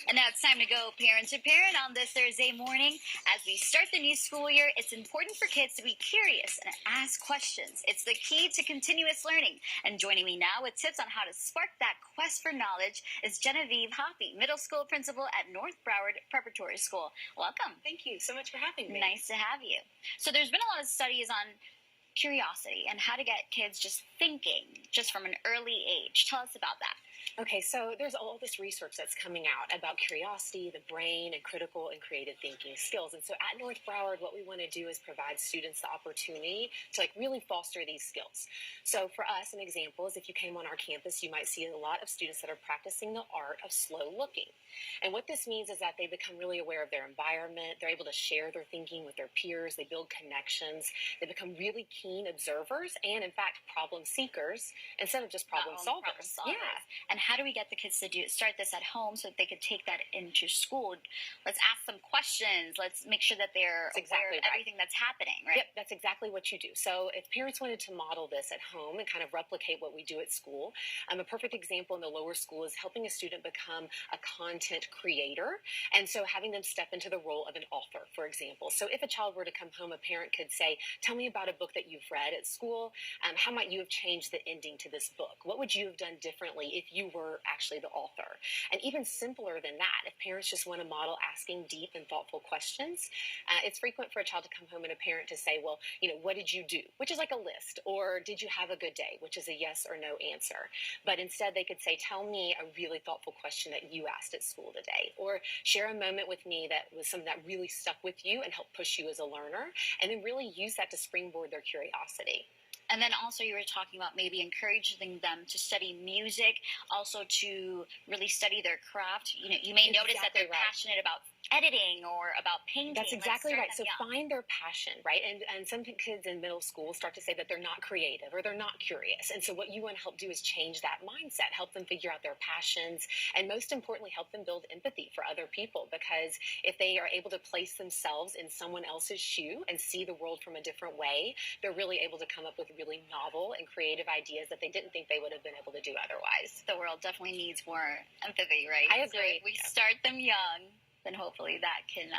And now it's time to go parent to parent on this Thursday morning. As we start the new school year, it's important for kids to be curious and ask questions. It's the key to continuous learning. And joining me now with tips on how to spark that quest for knowledge is Genevieve Hoppe, middle school principal at North Broward Preparatory School. Welcome. Thank you so much for having me. Nice to have you. So there's been a lot of studies on curiosity and how to get kids just thinking just from an early age. Tell us about that. Okay, so there's all this research that's coming out about curiosity, the brain, and critical and creative thinking skills. And so at North Broward, what we want to do is provide students the opportunity to really foster these skills. So for us, an example is if you came on our campus, you might see a lot of students that are practicing the art of slow looking. And what this means is that they become really aware of their environment. They're able to share their thinking with their peers. They build connections. They become really keen observers and, in fact, problem seekers instead of just problem solvers. Yeah. And how do we get the kids to start this at home so that they could take that into school? Let's ask them questions. Let's make sure that they're aware of everything that's happening, right? Yep, that's exactly what you do. So if parents wanted to model this at home and kind of replicate what we do at school, a perfect example in the lower school is helping a student become a content creator. And so having them step into the role of an author, for example. So if a child were to come home, a parent could say, tell me about a book that you've read at school. How might you have changed the ending to this book? What would you have done differently if you were actually the author? And even simpler than that, if parents just want to model asking deep and thoughtful questions, it's frequent for a child to come home and a parent to say, well, what did you do? Which is like a list. Or did you have a good day? Which is a yes or no answer. But instead they could say, tell me a really thoughtful question that you asked at school today. Or share a moment with me that was something that really stuck with you and helped push you as a learner. And then really use that to springboard their curiosity. And then also you were talking about maybe encouraging them to study music, also to really study their craft. You may notice that they're passionate about editing or about painting. That's exactly right. So find their passion, right? And some kids in middle school start to say that they're not creative or they're not curious. And so what you want to help do is change that mindset, help them figure out their passions, and most importantly, help them build empathy for other people. Because if they are able to place themselves in someone else's shoe and see the world from a different way, they're really able to come up with really novel and creative ideas that they didn't think they would have been able to do otherwise. The world definitely needs more empathy, right? I agree. So if we start them young, then hopefully that can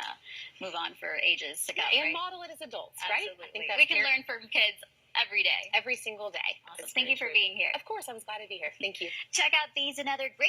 move on for ages to come. And model it as adults, Absolutely. Right? I think we can learn from kids every day. Every single day. Awesome. Thank you for being here. Of course, I was glad to be here. Thank you. Check out these and other great